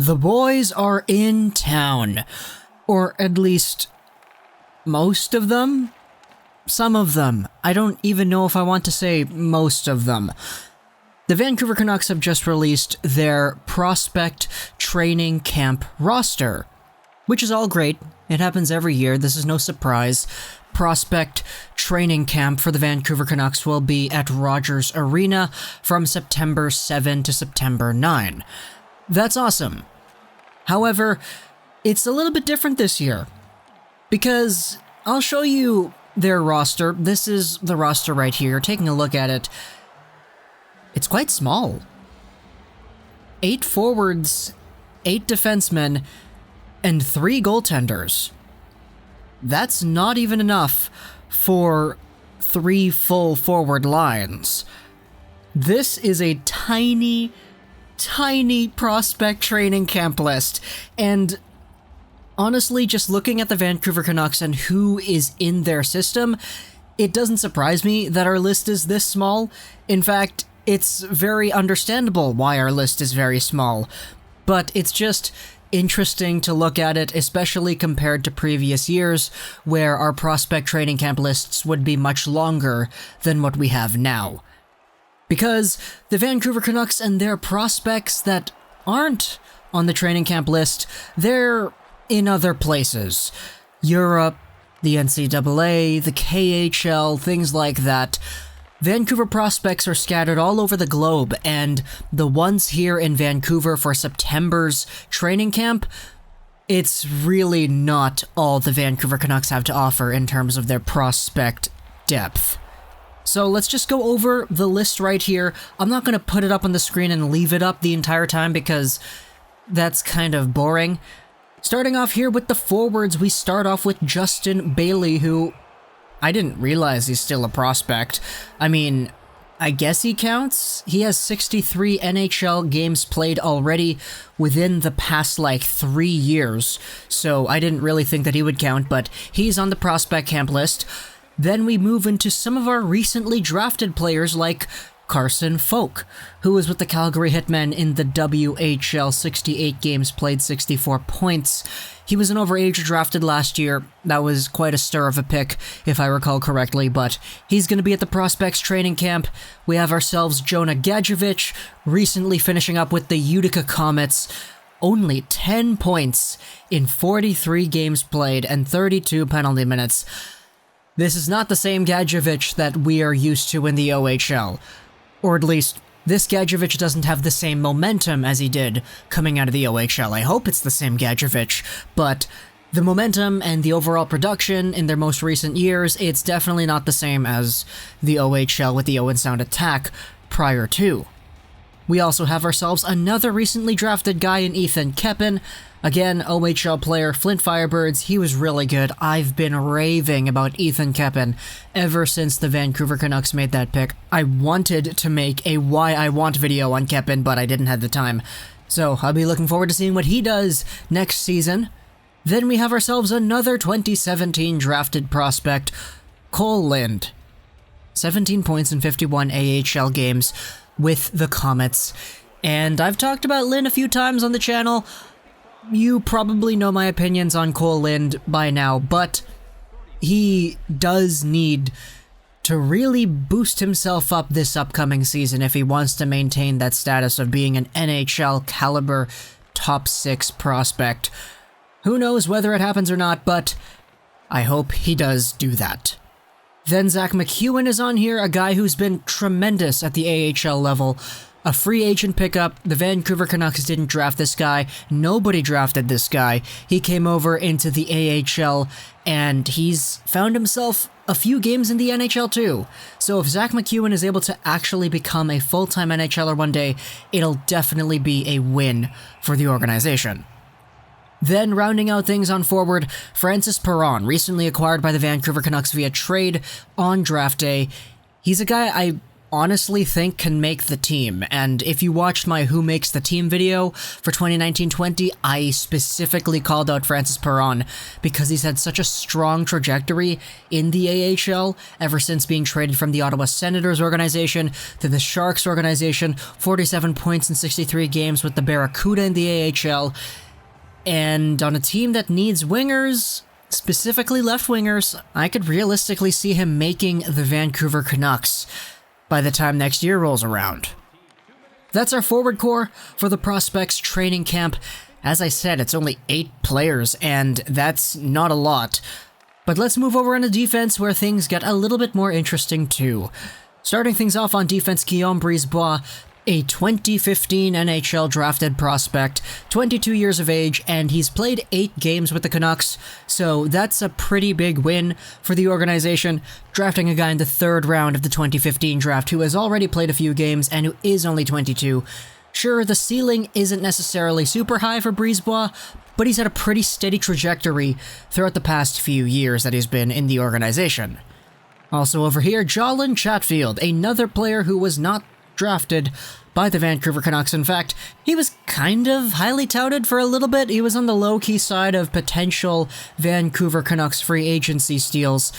The boys are in town. Or at least most of them? Some of them. I don't even know if I want to say most of them. The Vancouver Canucks have just released their prospect training camp roster, which is all great. It happens every year. This is no surprise. Prospect training camp for the Vancouver Canucks will be at Rogers Arena from September 7 to September 9. That's awesome. However, it's a little bit different this year, because I'll show you their roster. This is the roster right here. Taking a look at it, it's quite small. 8 forwards, 8 defensemen, and 3 goaltenders. That's not even enough for 3 full forward lines. This is a tiny prospect training camp list, and honestly, just looking at the Vancouver Canucks and who is in their system, it doesn't surprise me that our list is this small. In fact, it's very understandable why our list is very small, but it's just interesting to look at it, especially compared to previous years, where our prospect training camp lists would be much longer than what we have now. Because the Vancouver Canucks and their prospects that aren't on the training camp list, they're in other places. Europe, the NCAA, the KHL, things like that. Vancouver prospects are scattered all over the globe, and the ones here in Vancouver for September's training camp, it's really not all the Vancouver Canucks have to offer in terms of their prospect depth. So let's just go over the list right here. I'm not going to put it up on the screen and leave it up the entire time because that's kind of boring. Starting off here with the forwards, we start off with Justin Bailey, who I didn't realize he's still a prospect. I mean, I guess he counts. He has 63 NHL games played already within the past 3 years, so I didn't really think that he would count, but he's on the prospect camp list. Then we move into some of our recently drafted players like Carson Folk, who was with the Calgary Hitmen in the WHL, 68 games played, 64 points. He was an overage drafted last year. That was quite a stir of a pick, if I recall correctly, but he's going to be at the Prospects training camp. We have ourselves Jonah Gadjovich, recently finishing up with the Utica Comets. Only 10 points in 43 games played and 32 penalty minutes. This is not the same Gadjovich that we are used to in the OHL. Or at least, this Gadjovich doesn't have the same momentum as he did coming out of the OHL. I hope it's the same Gadjovich, but the momentum and the overall production in their most recent years, it's definitely not the same as the OHL with the Owen Sound attack prior to. We also have ourselves another recently drafted guy in Ethan Keppen. Again, OHL player, Flint Firebirds, he was really good. I've been raving about Ethan Keppen ever since the Vancouver Canucks made that pick. I wanted to make a Why I Want video on Keppen, but I didn't have the time. So I'll be looking forward to seeing what he does next season. Then we have ourselves another 2017 drafted prospect, Kole Lind. 17 points in 51 AHL games with the Comets. And I've talked about Lind a few times on the channel. You probably know my opinions on Kole Lind by now, but he does need to really boost himself up this upcoming season if he wants to maintain that status of being an NHL caliber top 6 prospect. Who knows whether it happens or not, but I hope he does do that. Then Zach McEwen is on here, a guy who's been tremendous at the AHL level. A free agent pickup. The Vancouver Canucks didn't draft this guy. Nobody drafted this guy. He came over into the AHL, and he's found himself a few games in the NHL too. So if Zach McEwen is able to actually become a full-time NHLer one day, it'll definitely be a win for the organization. Then rounding out things on forward, Francis Perron, recently acquired by the Vancouver Canucks via trade on draft day. He's a guy I honestly think can make the team. And if you watched my Who Makes the Team video for 2019-20, I specifically called out Francis Perron because he's had such a strong trajectory in the AHL ever since being traded from the Ottawa Senators organization to the Sharks organization, 47 points in 63 games with the Barracuda in the AHL. And on a team that needs wingers, specifically left wingers, I could realistically see him making the Vancouver Canucks by the time next year rolls around. That's our forward core for the Prospects training camp. As I said, it's only 8 players, and that's not a lot. But let's move over into defense, where things get a little bit more interesting too. Starting things off on defense, Guillaume Brisebois, a 2015 NHL drafted prospect, 22 years of age, and he's played 8 games with the Canucks, so that's a pretty big win for the organization, drafting a guy in the 3rd round of the 2015 draft who has already played a few games and who is only 22. Sure, the ceiling isn't necessarily super high for Brisebois, but he's had a pretty steady trajectory throughout the past few years that he's been in the organization. Also over here, Jalen Chatfield, another player who was not drafted by the Vancouver Canucks. In fact, he was kind of highly touted for a little bit. He was on the low-key side of potential Vancouver Canucks free agency steals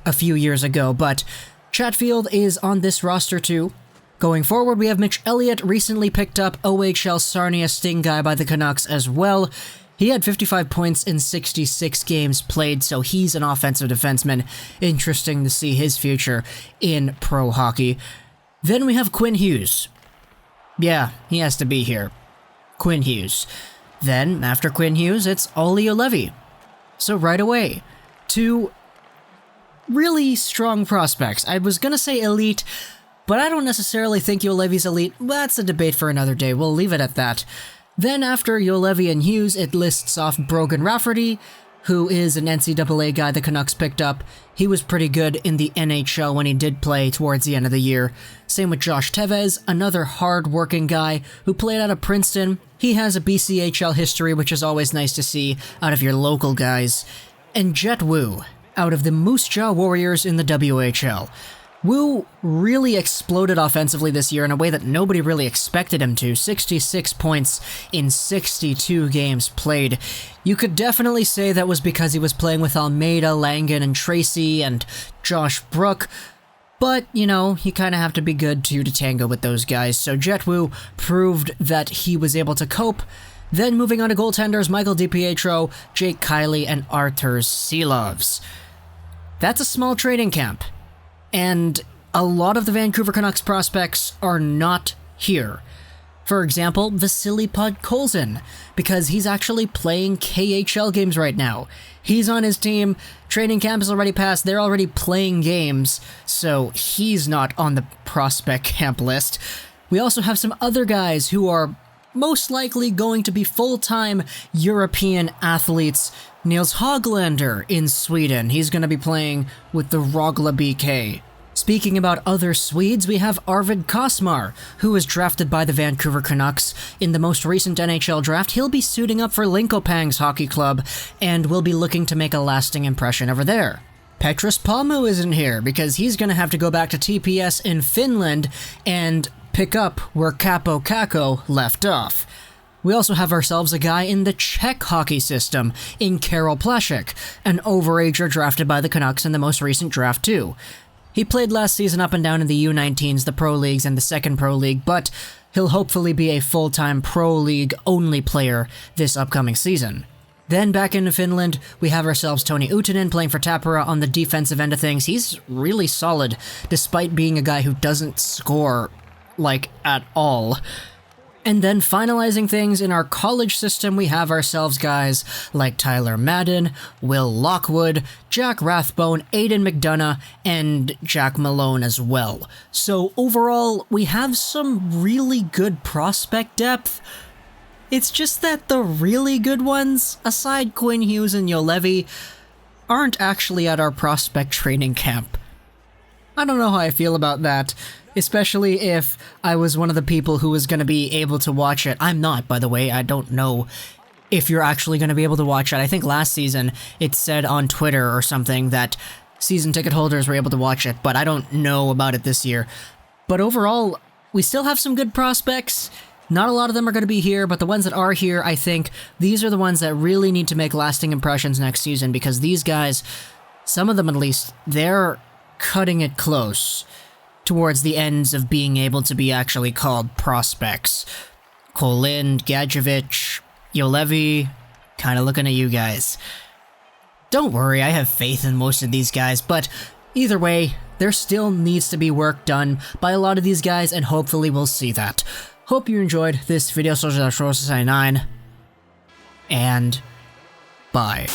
a few years ago, but Chatfield is on this roster too. Going forward, we have Mitch Elliott, recently picked up OHL Sarnia Sting guy by the Canucks as well. He had 55 points in 66 games played, so he's an offensive defenseman. Interesting to see his future in pro hockey. Then we have Quinn Hughes. Yeah, he has to be here. Quinn Hughes. Then, after Quinn Hughes, it's Olli Juolevi. So right away, 2 really strong prospects. I was gonna say elite, but I don't necessarily think Juolevi's elite. That's a debate for another day. We'll leave it at that. Then after Juolevi and Hughes, it lists off Brogan Rafferty, who is an NCAA guy the Canucks picked up. He was pretty good in the NHL when he did play towards the end of the year. Same with Josh Tevez, another hard-working guy who played out of Princeton. He has a BCHL history, which is always nice to see out of your local guys. And Jet Wu, out of the Moose Jaw Warriors in the WHL. Wu really exploded offensively this year in a way that nobody really expected him to. 66 points in 62 games played. You could definitely say that was because he was playing with Almeida, Langen, and Tracy, and Josh Brook. But, you know, you kind of have to be good to tango with those guys. So Jet Wu proved that he was able to cope. Then moving on to goaltenders, Michael DiPietro, Jake Kiley, and Artur Silovs. That's a small training camp. And a lot of the Vancouver Canucks prospects are not here. For example, Vasili Podkolzin, because he's actually playing KHL games right now. He's on his team, training camp is already passed, they're already playing games, so he's not on the prospect camp list. We also have some other guys who are most likely going to be full-time European athletes. Nils Hoglander in Sweden. He's going to be playing with the Rogla BK. Speaking about other Swedes, we have Arvid Kosmar, who was drafted by the Vancouver Canucks in the most recent NHL draft. He'll be suiting up for Linköping's hockey club and will be looking to make a lasting impression over there. Petrus Palmu isn't here because he's going to have to go back to TPS in Finland and pick up where Capo Kakko left off. We also have ourselves a guy in the Czech hockey system, in Karol Plaszek, an overager drafted by the Canucks in the most recent draft too. He played last season up and down in the U19s, the Pro Leagues, and the Second Pro League, but he'll hopefully be a full-time Pro League-only player this upcoming season. Then back in Finland, we have ourselves Toni Uutinen playing for Tappara on the defensive end of things. He's really solid, despite being a guy who doesn't score, at all. And then finalizing things in our college system, we have ourselves guys like Tyler Madden, Will Lockwood, Jack Rathbone, Aidan McDonough, and Jack Malone as well. So overall, we have some really good prospect depth. It's just that the really good ones, aside Quinn Hughes and Juolevi, aren't actually at our prospect training camp. I don't know how I feel about that. Especially if I was one of the people who was going to be able to watch it. I'm not, by the way. I don't know if you're actually going to be able to watch it. I think last season it said on Twitter or something that season ticket holders were able to watch it, but I don't know about it this year. But overall, we still have some good prospects. Not a lot of them are going to be here, but the ones that are here, I think these are the ones that really need to make lasting impressions next season, because these guys, some of them at least, they're cutting it close towards the ends of being able to be actually called prospects. Kole Lind, Gadjovich, Juolevi, kind of looking at you guys. Don't worry, I have faith in most of these guys, but either way, there still needs to be work done by a lot of these guys, and hopefully we'll see that. Hope you enjoyed this video, 9, and bye.